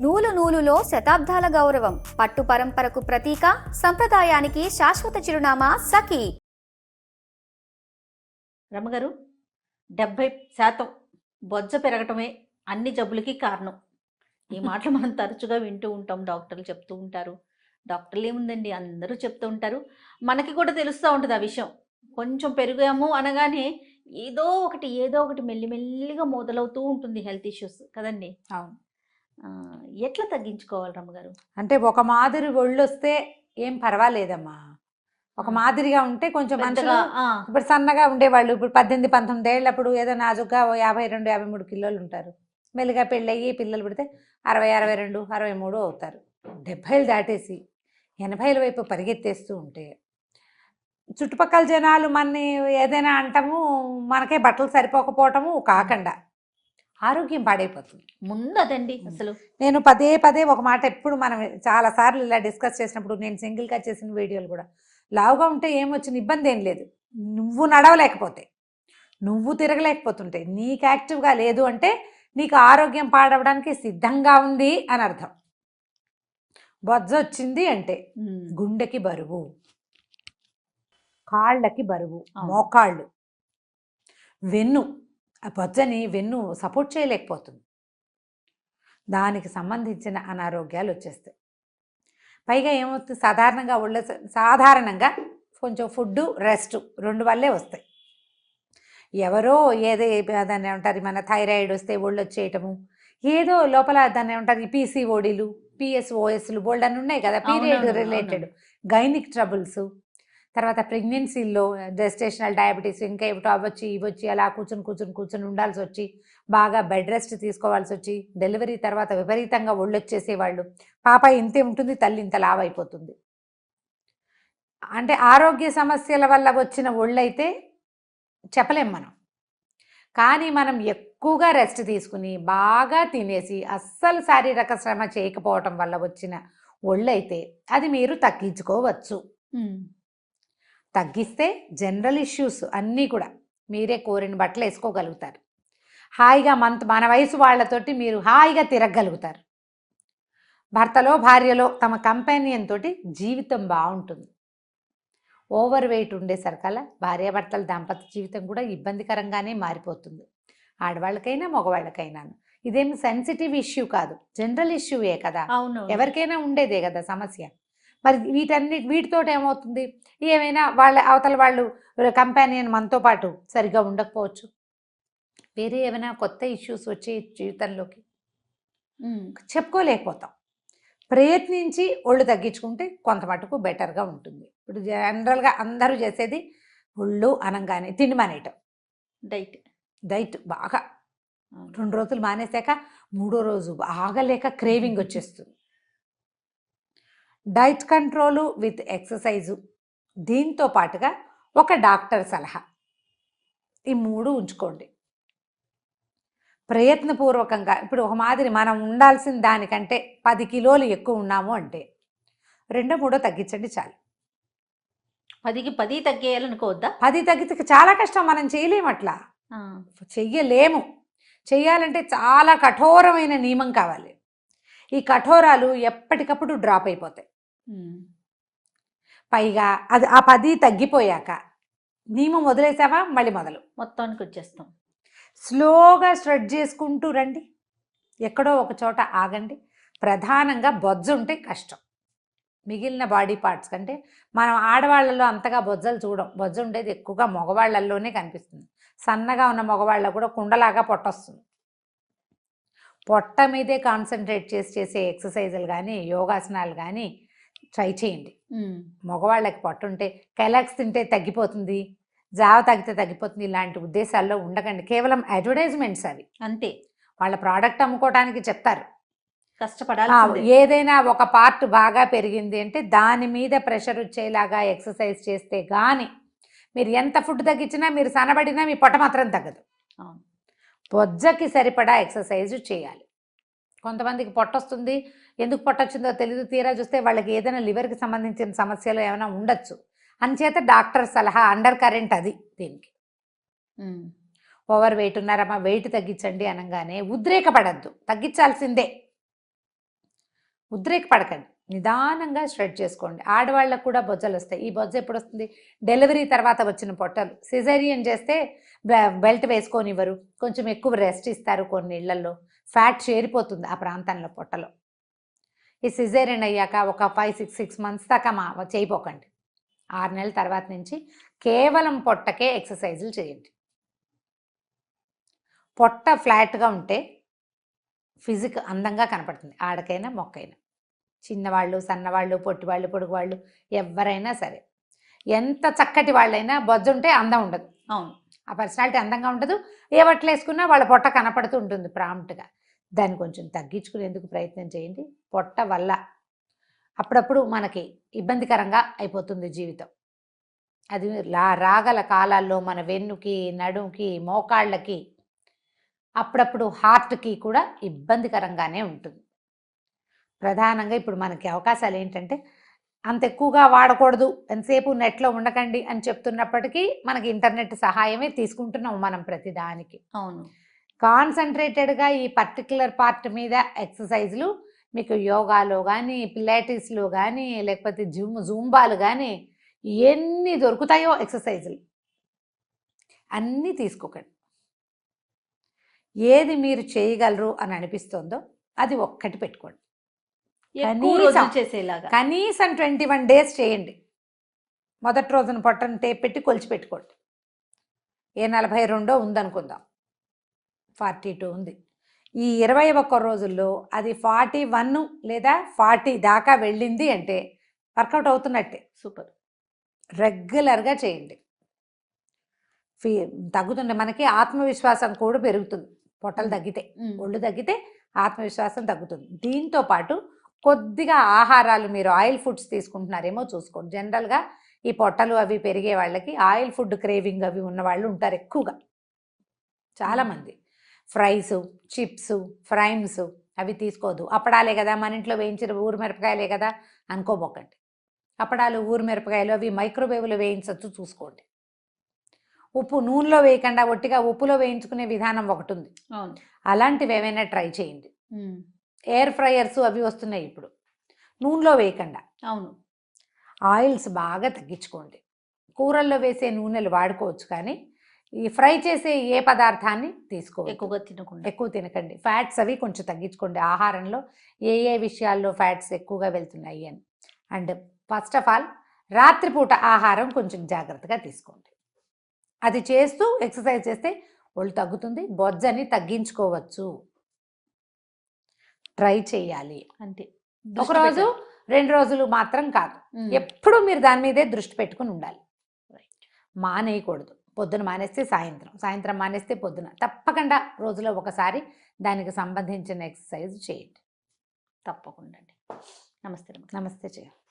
నూలు నూలులో శతాబ్దాల గౌరవం, పట్టు పరంపరకు ప్రతీక, సంప్రదాయానికి శాశ్వత చిరునామా సఖీ. రమ్మగారు, 70% బొజ్జ పెరగటమే అన్ని జబ్బులకి కారణం. ఈ మాటలు మనం తరచుగా వింటూ ఉంటాం, డాక్టర్లు చెప్తూ ఉంటారు. డాక్టర్లు ఏముందండి, అందరూ చెప్తూ ఉంటారు. మనకి కూడా తెలుస్తూ ఉంటుంది ఆ విషయం. కొంచెం పెరిగాము అనగానే ఏదో ఒకటి మెల్లిమెల్లిగా మొదలవుతూ ఉంటుంది హెల్త్ ఇష్యూస్ కదండి. అవును. ఎట్లా తగ్గించుకోవాలి రమ్మగారు? అంటే ఒక మాదిరి ఒళ్ళు వస్తే ఏం పర్వాలేదమ్మా. ఒక మాదిరిగా ఉంటే కొంచెం మనుషులు ఇప్పుడు సన్నగా ఉండేవాళ్ళు ఇప్పుడు 18-19 ఏళ్ళప్పుడు ఏదో నాజుగ్గా 52-53 కిలోలు ఉంటారు. మెల్లిగా పెళ్ళయ్యి పిల్లలు పుడితే 60-62 63 అవుతారు. 70 దాటేసి 80 వైపు పరిగెత్తేస్తూ ఉంటే చుట్టుపక్కల జనాలు మనని ఏదైనా అంటాము, మనకే బట్టలు సరిపోకపోవటము కాకుండా ఆరోగ్యం పాడైపోతుంది ముందు అదండి. అసలు నేను పదే ఒక మాట ఎప్పుడు మనం చాలాసార్లు ఇలా డిస్కస్ చేసినప్పుడు, నేను సింగిల్గా చేసిన వీడియోలు కూడా, లావుగా ఉంటే ఏమొచ్చిన ఇబ్బంది ఏం లేదు. నువ్వు నడవలేకపోతే, నువ్వు తిరగలేకపోతుంటే, నీకు యాక్టివ్గా లేదు అంటే నీకు ఆరోగ్యం పాడవడానికి సిద్ధంగా ఉంది అని అర్థం. బొజ్జ వచ్చింది అంటే గుండెకి బరువు, కాళ్ళకి బరువు, మోకాళ్ళు, వెన్ను, ఆ బొజ్జని వెన్ను సపోర్ట్ చేయలేకపోతుంది. దానికి సంబంధించిన అనారోగ్యాలు వచ్చేస్తాయి. పైగా ఏమవుతుంది, సాధారణంగా కొంచెం ఫుడ్ రెస్ట్ 2 వల్లే వస్తాయి. ఎవరో దాన్ని ఏమంటారు, మన థైరాయిడ్ వస్తే ఒళ్ళు వచ్చేయటము, ఏదో లోపల దాన్ని ఏమంటారు, పీసీఓడీలు, పిఎస్ఓఎస్లు బోల్డ్ అని ఉన్నాయి కదా, పీరియడ్ రిలేటెడ్, గైనిక్ ట్రబుల్స్, తర్వాత ప్రెగ్నెన్సీల్లో జెస్టేషనల్ డయాబెటీస్, ఇంకా ఏమిటో అవ్వచ్చు ఇవ్వచ్చు, అలా కూర్చుని ఉండాల్సి వచ్చి బాగా బెడ్ రెస్ట్ తీసుకోవాల్సి వచ్చి, డెలివరీ తర్వాత విపరీతంగా ఒళ్ళు వచ్చేసేవాళ్ళు, పాప ఇంతే ఉంటుంది, తల్లి ఇంత లావైపోతుంది. అంటే ఆరోగ్య సమస్యల వల్ల వచ్చిన ఒళ్ళైతే చెప్పలేం మనం. కానీ మనం ఎక్కువగా రెస్ట్ తీసుకుని బాగా తినేసి అస్సలు శారీరక శ్రమ చేయకపోవటం వల్ల వచ్చిన ఒళ్ళైతే అది మీరు తగ్గించుకోవచ్చు. తగ్గిస్తే జనరల్ ఇష్యూస్ అన్నీ కూడా మీరే కోరిన బట్టలు వేసుకోగలుగుతారు. హాయిగా మన వయసు వాళ్ళతోటి మీరు హాయిగా తిరగగలుగుతారు. భర్తలో భార్యలో తమ కంపానియన్ తోటి జీవితం బాగుంటుంది. ఓవర్ వెయిట్ ఉండేసరికల్లా భార్యాభర్తల దాంపత్య జీవితం కూడా ఇబ్బందికరంగానే మారిపోతుంది, ఆడవాళ్ళకైనా మగవాళ్ళకైనా. ఇదేమి సెన్సిటివ్ ఇష్యూ కాదు, జనరల్ ఇష్యూయే కదా, ఎవరికైనా ఉండేదే కదా సమస్య. మరి వీటితో ఏమవుతుంది, ఏమైనా అవతల వాళ్ళు కంపానియన్ మనతో పాటు సరిగా ఉండకపోవచ్చు, వేరే ఏమైనా కొత్త ఇష్యూస్ వచ్చే జీవితంలోకి చెప్పుకోలేకపోతాం. ప్రయత్నించి ఒళ్ళు తగ్గించుకుంటే కొంత మటుకు బెటర్గా ఉంటుంది. ఇప్పుడు జనరల్గా అందరూ చేసేది ఒళ్ళు అనగానే తిండి మానేయటం, డైట్ బాగా 2 రోజులు మానేశాక 3వ రోజు ఆగలేక క్రేవింగ్ వచ్చేస్తుంది. డైట్ కంట్రోలు విత్ ఎక్సర్సైజు, దీంతో పాటుగా ఒక డాక్టర్ సలహా, ఈ 3 ఉంచుకోండి. ప్రయత్నపూర్వకంగా ఇప్పుడు ఒక మాదిరి మనం ఉండాల్సిన దానికంటే 10 కిలోలు ఎక్కువ ఉన్నాము అంటే 2-3 తగ్గించండి చాలు. 10కి 10 తగ్గేయాలనుకోవద్దా? 10 తగ్గితే చాలా కష్టం, మనం చేయలేము, అట్లా చెయ్యలేము. చెయ్యాలంటే చాలా కఠోరమైన నియమం కావాలి. ఈ కఠోరాలు ఎప్పటికప్పుడు డ్రాప్ అయిపోతాయి. పైగా అది ఆ 10 తగ్గిపోయాక నియమం వదిలేసామా మళ్ళీ మొత్తానికి వచ్చేస్తాం. స్లోగా స్ట్రెచ్ చేసుకుంటూ రండి, ఎక్కడో ఒక చోట ఆగండి. ప్రధానంగా బొజ్జ ఉంటే కష్టం. మిగిలిన బాడీ పార్ట్స్ కంటే మనం ఆడవాళ్ళలో అంతగా బొజ్జలు చూడం, బొజ్జ ఉండేది ఎక్కువగా మగవాళ్ళల్లోనే కనిపిస్తుంది. సన్నగా ఉన్న మగవాళ్ళకు కూడా కుండలాగా పొట్టొస్తుంది. పొట్ట మీదే కాన్సన్ట్రేట్ చేసే ఎక్సర్సైజులు కానీ యోగాసనాలు కానీ ట్రై చేయండి. మగవాళ్ళకి పొట్ట ఉంటే కెలాక్స్ తింటే తగ్గిపోతుంది, జావ తాగితే తగ్గిపోతుంది, ఇలాంటి ఉద్దేశాల్లో ఉండకండి. కేవలం అడ్వర్టైజ్మెంట్స్ అవి, అంతే. వాళ్ళ ప్రోడక్ట్ అమ్ముకోవడానికి చెప్తారు, కష్టపడాలి. ఏదైనా ఒక పార్ట్ బాగా పెరిగింది అంటే దాని మీద ప్రెషర్ వచ్చేలాగా ఎక్సర్సైజ్ చేస్తే కానీ మీరు ఎంత ఫుడ్ తగ్గించినా, మీరు సనబడినా మీ పొట్ట మాత్రం తగ్గదు. బొజ్జకి సరిపడా ఎక్సర్సైజ్ చేయాలి. కొంతమందికి పొట్టొస్తుంది, ఎందుకు పొట్టొచ్చిందో తెలియదు, తీరా చూస్తే వాళ్ళకి ఏదైనా లివర్కి సంబంధించిన సమస్యలు ఏమైనా ఉండొచ్చు. అంచేత డాక్టర్ సలహా, అండర్ కరెంట్ అది దీనికి. ఓవర్ వెయిట్ ఉన్నారమ్మా, వెయిట్ తగ్గించండి అనగానే ఉద్రేకపడద్దు, తగ్గించాల్సిందే. ఉద్రేకపడకండి, నిదానంగా స్ట్రెచ్ చేసుకోండి. ఆడవాళ్ళకు కూడా బొజ్జలు వస్తాయి. ఈ బొజ్జ ఎప్పుడు వస్తుంది? డెలివరీ తర్వాత వచ్చిన పొట్టలు. సిజేరియన్ చేస్తే బెల్ట్ వేసుకోనివ్వరు, కొంచెం ఎక్కువ రెస్ట్ ఇస్తారు కొన్ని ఇళ్లలో, ఫ్యాట్ చేరిపోతుంది ఆ ప్రాంతంలో పొట్టలో. ఈ సిజేరియన్ అయ్యాక ఒక 5-6 మంత్స్ దాకా చేయపోకండి. 6 నెలల తర్వాత నుంచి కేవలం పొట్టకే ఎక్సర్సైజులు చేయండి. పొట్ట ఫ్లాట్గా ఉంటే ఫిజిక్ అందంగా కనపడుతుంది, ఆడకైనా మొక్కైనా. చిన్నవాళ్ళు, సన్నవాళ్ళు, పొట్టివాళ్ళు, పొడుగువాళ్ళు, ఎవరైనా సరే. ఎంత చక్కటి వాళ్ళైనా బొజ్జుంటే అందం ఉండదు. అవును, ఆ పర్సనాలిటీ అందంగా ఉండదు. ఏ బట్టలు వేసుకున్నా వాళ్ళ పొట్ట కనపడుతూ ఉంటుంది ప్రాంప్ట్గా. దాన్ని కొంచెం తగ్గించుకునేందుకు ప్రయత్నం చేయండి. పొట్ట వల్ల అప్పుడప్పుడు మనకి ఇబ్బందికరంగా అయిపోతుంది జీవితం. అది రాగల కాలాల్లో మన వెన్నుకి, నడుంకి, మోకాళ్ళకి, అప్పుడప్పుడు హార్ట్కి కూడా ఇబ్బందికరంగానే ఉంటుంది. ప్రధానంగా ఇప్పుడు మనకి అవకాశాలు ఏంటంటే అంత ఎక్కువగా వాడకూడదు, ఎంతసేపు నెట్లో ఉండకండి అని చెప్తున్నప్పటికీ మనకి ఇంటర్నెట్ సహాయమే తీసుకుంటున్నాం మనం ప్రతిదానికి. అవును, కాన్సన్ట్రేటెడ్గా ఈ పర్టికులర్ పార్ట్ మీద ఎక్సర్సైజులు మీకు యోగాలో కానీ, పిలాటిస్లో కానీ, లేకపోతే జూంబాలు కానీ ఎన్ని దొరుకుతాయో ఎక్సర్సైజులు అన్నీ తీసుకోకండి. ఏది మీరు చేయగలరు అని అనిపిస్తుందో అది ఒక్కటి పెట్టుకోండి. ఎక్కువ రోజులు చేసేలాగా కనీసం 21 డేస్ చేయండి. మొదటి రోజున పొట్టను టేప్ పెట్టి కొలిచి పెట్టుకోండి. ఏ 42 ఉందనుకుందాం, 42 ఉంది. ఈ 21 రోజుల్లో అది 41 లేదా 40 దాకా వెళ్ళింది అంటే వర్కౌట్ అవుతున్నట్టే. సూపర్. రెగ్యులర్గా చేయండి. తగ్గుతుండే మనకి ఆత్మవిశ్వాసం కూడా పెరుగుతుంది. పొట్టలు తగ్గితే, ఒళ్ళు తగ్గితే ఆత్మవిశ్వాసం తగ్గుతుంది. దీంతో పాటు కొద్దిగా ఆహారాలు, మీరు ఆయిల్ ఫుడ్స్ తీసుకుంటున్నారేమో చూసుకోండి. జనరల్గా ఈ పొట్టలు అవి పెరిగే వాళ్ళకి ఆయిల్ ఫుడ్ క్రేవింగ్ అవి ఉన్న వాళ్ళు ఉంటారు ఎక్కువగా, చాలామంది. ఫ్రైస్, చిప్స్, ఫ్రైమ్స్ అవి తీసుకోదు. అప్పడాలే కదా మన ఇంట్లో వేయించిన ఊరు మిరపకాయలే కదా అనుకోబోకండి. అప్పడాలు, ఊరు మిరపకాయలు అవి మైక్రోవేవ్లో వేయించవచ్చు, చూసుకోండి. ఉప్పు నూనెలో వేయకుండా ఒట్టిగా ఉప్పులో వేయించుకునే విధానం ఒకటి ఉంది, అలాంటివి ఏమైనా ట్రై చేయండి. ఎయిర్ ఫ్రైయర్స్ అవి వస్తున్నాయి ఇప్పుడు, నూనెలో వేయకుండా. అవును, ఆయిల్స్ బాగా తగ్గించుకోండి. కూరల్లో వేసే నూనెలు వాడుకోవచ్చు, కానీ ఈ ఫ్రై చేసే ఏ పదార్థాన్ని ఎక్కువ తినకండి. ఫ్యాట్స్ అవి కొంచెం తగ్గించుకోండి. ఆహారంలో ఏ ఏ విషయాల్లో ఫ్యాట్స్ ఎక్కువగా వెళ్తున్నాయి అని. అండ్ ఫస్ట్ ఆఫ్ ఆల్ రాత్రిపూట ఆహారం కొంచెం జాగ్రత్తగా తీసుకోండి. అది చేస్తూ ఎక్సర్సైజ్ చేస్తే ఒళ్ళు తగ్గుతుంది, బొజ్జని తగ్గించుకోవచ్చు. ట్రై చేయాలి అంతే. ఒకరోజు 2 రోజులు మాత్రం కాదు, ఎప్పుడు మీరు దాని మీదే దృష్టి పెట్టుకుని ఉండాలి. మానేయకూడదు. పొద్దున మానేస్తే సాయంత్రం, సాయంత్రం మానేస్తే పొద్దున, తప్పకుండా రోజులో ఒకసారి దానికి సంబంధించిన ఎక్సర్సైజ్ చేయండి. తప్పకుండా. నమస్తే. నమస్తే చేయండి.